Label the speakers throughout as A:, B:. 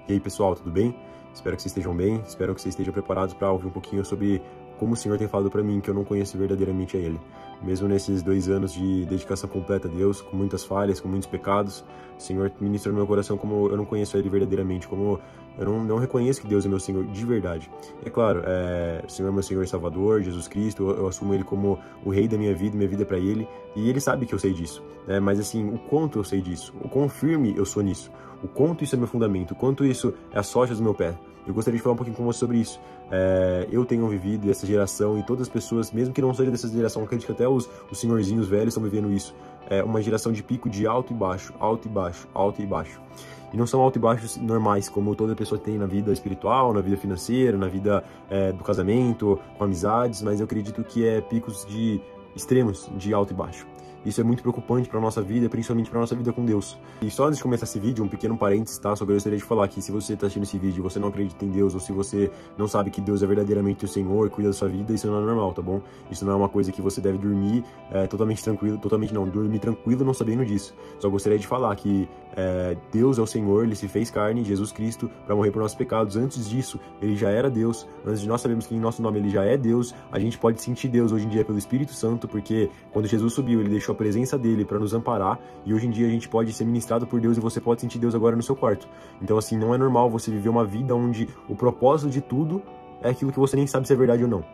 A: E aí pessoal, tudo bem? Espero que vocês estejam bem, espero que vocês estejam preparados para ouvir um pouquinho sobre como o Senhor tem falado para mim, que eu não conheço verdadeiramente a Ele. Mesmo nesses 2 anos de dedicação completa a Deus, com muitas falhas, com muitos pecados, o Senhor ministrou no meu coração como eu não conheço Ele verdadeiramente, como eu não reconheço que Deus é meu Senhor de verdade. É claro, o Senhor é meu Senhor e Salvador, Jesus Cristo, eu assumo Ele como o Rei da minha vida é para Ele, e Ele sabe que eu sei disso, né? Mas assim, o quanto eu sei disso, o quão firme eu sou nisso, o quanto isso é meu fundamento, o quanto isso é as sojas do meu pé. Eu gostaria de falar um pouquinho com você sobre isso. Eu tenho vivido essa geração e todas as pessoas, mesmo que não seja dessa geração, acredito que até os senhorzinhos velhos estão vivendo isso. É uma geração de pico de alto e baixo, alto e baixo, alto e baixo. E não são alto e baixos normais, como toda pessoa tem na vida espiritual, na vida financeira, na vida do casamento, com amizades, mas eu acredito que é picos de extremos de alto e baixo. Isso é muito preocupante para a nossa vida, principalmente para a nossa vida com Deus. E só antes de começar esse vídeo, um pequeno parênteses, tá? Só gostaria de falar que se você está assistindo esse vídeo e você não acredita em Deus, ou se você não sabe que Deus é verdadeiramente o Senhor e cuida da sua vida, isso não é normal, tá bom? Isso não é uma coisa que você deve dormir totalmente tranquilo, dormir tranquilo não sabendo disso. Só gostaria de falar que Deus é o Senhor, Ele se fez carne, Jesus Cristo, para morrer por nossos pecados. Antes disso, Ele já era Deus. Antes de nós sabermos que em nosso nome Ele já é Deus, a gente pode sentir Deus hoje em dia pelo Espírito Santo, porque quando Jesus subiu, Ele deixou a presença dele para nos amparar, e hoje em dia a gente pode ser ministrado por Deus e você pode sentir Deus agora no seu quarto. Então assim, não é normal você viver uma vida onde o propósito de tudo é aquilo que você nem sabe se é verdade ou não.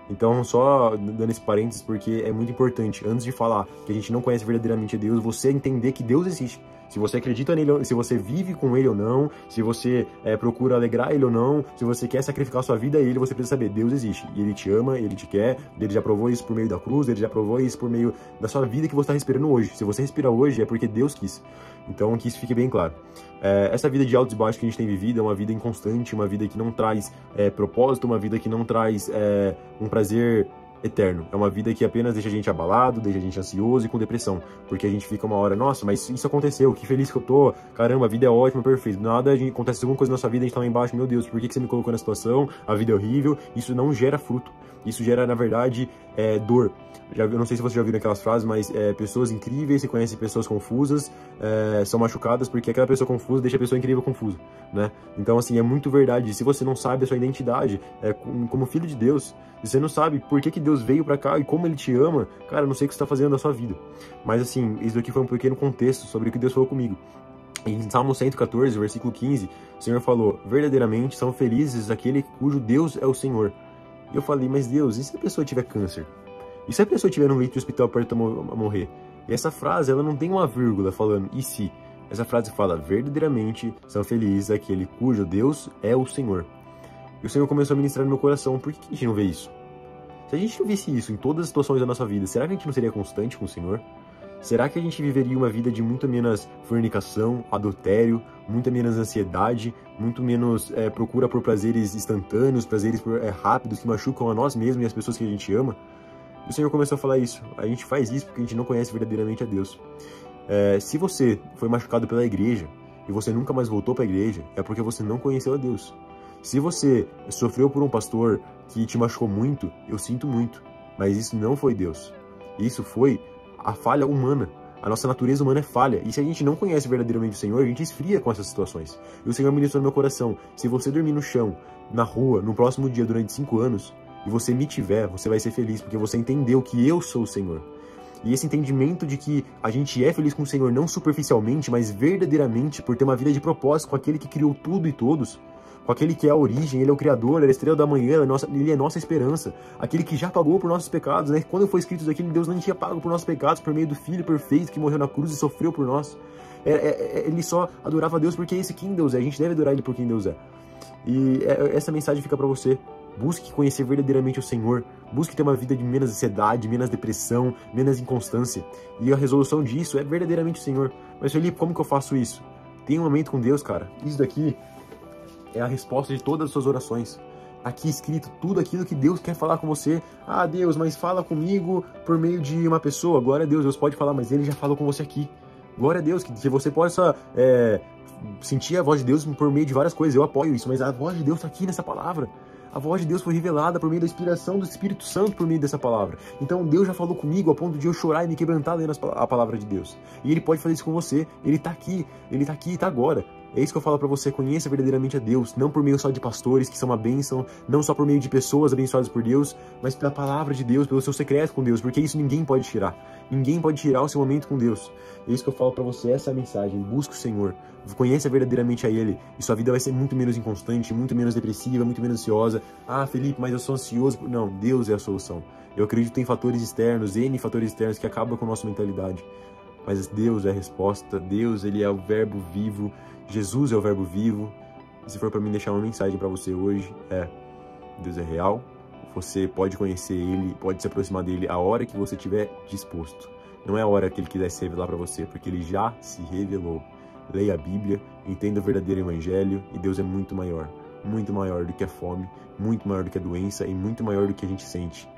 A: Então, só dando esse parênteses, porque é muito importante, antes de falar que a gente não conhece verdadeiramente Deus, você entender que Deus existe. Se você acredita nele, se você vive com ele ou não, se você procura alegrar ele ou não, se você quer sacrificar a sua vida a ele, você precisa saber, Deus existe. E ele te ama, ele te quer, ele já provou isso por meio da cruz, ele já provou isso por meio da sua vida que você está respirando hoje. Se você respira hoje, é porque Deus quis. Então, que isso fique bem claro. Essa vida de altos e baixos que a gente tem vivido é uma vida inconstante, uma vida que não traz propósito, uma vida que não traz um prazer eterno. É uma vida que apenas deixa a gente abalado, deixa a gente ansioso e com depressão, porque a gente fica uma hora, nossa, mas isso aconteceu, que feliz que eu tô, caramba, a vida é ótima, perfeito, nada, acontece alguma coisa na nossa vida, a gente tá lá embaixo, meu Deus, por que você me colocou nessa situação, a vida é horrível, isso não gera fruto, isso gera, na verdade, dor. Eu não sei se você já ouviu aquelas frases, mas pessoas incríveis se conhecem pessoas confusas, são machucadas porque aquela pessoa confusa deixa a pessoa incrível confusa, né? Então, assim, é muito verdade. Se você não sabe a sua identidade como filho de Deus, se você não sabe por que Deus veio pra cá e como Ele te ama, cara, eu não sei o que você tá fazendo da sua vida. Mas, assim, isso daqui foi um pequeno contexto sobre o que Deus falou comigo. Em Salmo 114, versículo 15, o Senhor falou, verdadeiramente são felizes aquele cujo Deus é o Senhor. E eu falei, mas Deus, e se a pessoa tiver câncer? E se a pessoa estiver no leito de hospital perto a morrer? E essa frase, ela não tem uma vírgula falando, e se? Essa frase fala, verdadeiramente são felizes aquele cujo Deus é o Senhor. E o Senhor começou a ministrar no meu coração, por que a gente não vê isso? Se a gente não visse isso em todas as situações da nossa vida, será que a gente não seria constante com o Senhor? Será que a gente viveria uma vida de muito menos fornicação, adultério, muito menos ansiedade, muito menos procura por prazeres instantâneos, prazeres rápidos que machucam a nós mesmos e as pessoas que a gente ama? E o Senhor começou a falar isso. A gente faz isso porque a gente não conhece verdadeiramente a Deus. Se você foi machucado pela igreja e você nunca mais voltou para a igreja, é porque você não conheceu a Deus. Se você sofreu por um pastor que te machucou muito, eu sinto muito. Mas isso não foi Deus. Isso foi a falha humana. A nossa natureza humana é falha. E se a gente não conhece verdadeiramente o Senhor, a gente esfria com essas situações. E o Senhor ministrou no meu coração. Se você dormir no chão, na rua, no próximo dia, durante 5 anos, e você me tiver, você vai ser feliz, porque você entendeu que eu sou o Senhor. E esse entendimento de que a gente é feliz com o Senhor, não superficialmente, mas verdadeiramente, por ter uma vida de propósito com aquele que criou tudo e todos, com aquele que é a origem, Ele é o Criador, Ele é a estrela da manhã, Ele é nossa esperança, aquele que já pagou por nossos pecados, né? Quando foi escrito aquilo, Deus não tinha pago por nossos pecados por meio do Filho perfeito que morreu na cruz e sofreu por nós. Ele só adorava a Deus porque é esse quem Deus é, a gente deve adorar Ele por quem Deus é. E essa mensagem fica para você. Busque conhecer verdadeiramente o Senhor, busque ter uma vida de menos ansiedade, menos depressão, menos inconstância. E a resolução disso é verdadeiramente o Senhor. Mas Felipe, como que eu faço isso? Tenha um momento com Deus, cara. Isso daqui é a resposta de todas as suas orações. Aqui escrito tudo aquilo que Deus quer falar com você. Ah, Deus, mas fala comigo por meio de uma pessoa. Glória a Deus, Deus pode falar, mas Ele já falou com você aqui. Glória a Deus, que você possa sentir a voz de Deus por meio de várias coisas. Eu apoio isso, mas a voz de Deus está aqui nessa palavra. A voz de Deus foi revelada por meio da inspiração do Espírito Santo por meio dessa palavra. Então Deus já falou comigo a ponto de eu chorar e me quebrantar lendo a palavra de Deus. E Ele pode fazer isso com você. Ele está aqui e está agora. É isso que eu falo para você, conheça verdadeiramente a Deus, não por meio só de pastores, que são uma bênção, não só por meio de pessoas abençoadas por Deus, mas pela palavra de Deus, pelo seu secreto com Deus, porque isso ninguém pode tirar. Ninguém pode tirar o seu momento com Deus. É isso que eu falo para você, essa é a mensagem. Busque o Senhor, conheça verdadeiramente a Ele, e sua vida vai ser muito menos inconstante, muito menos depressiva, muito menos ansiosa. Ah, Felipe, mas eu sou ansioso. Não, Deus é a solução. Eu acredito em fatores externos, N fatores externos que acabam com a nossa mentalidade. Mas Deus é a resposta, Deus, Ele é o verbo vivo, Jesus é o verbo vivo. E se for para mim deixar uma mensagem para você hoje, Deus é real, você pode conhecer Ele, pode se aproximar dEle a hora que você estiver disposto. Não é a hora que Ele quiser se revelar para você, porque Ele já se revelou. Leia a Bíblia, entenda o verdadeiro Evangelho, e Deus é muito maior do que a fome, muito maior do que a doença e muito maior do que a gente sente.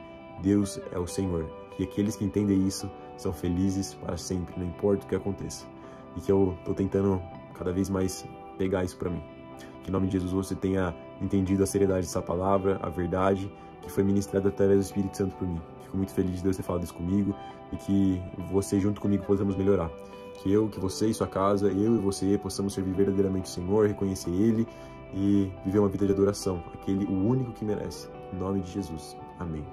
A: Deus é o Senhor, e aqueles que entendem isso são felizes para sempre, não importa o que aconteça. E que eu estou tentando cada vez mais pegar isso para mim. Que em nome de Jesus você tenha entendido a seriedade dessa palavra, a verdade que foi ministrada através do Espírito Santo por mim. Fico muito feliz de Deus ter falado isso comigo e que você junto comigo possamos melhorar. Que você e sua casa, eu e você possamos servir verdadeiramente o Senhor, reconhecer Ele e viver uma vida de adoração, o único que merece. Em nome de Jesus. Amém.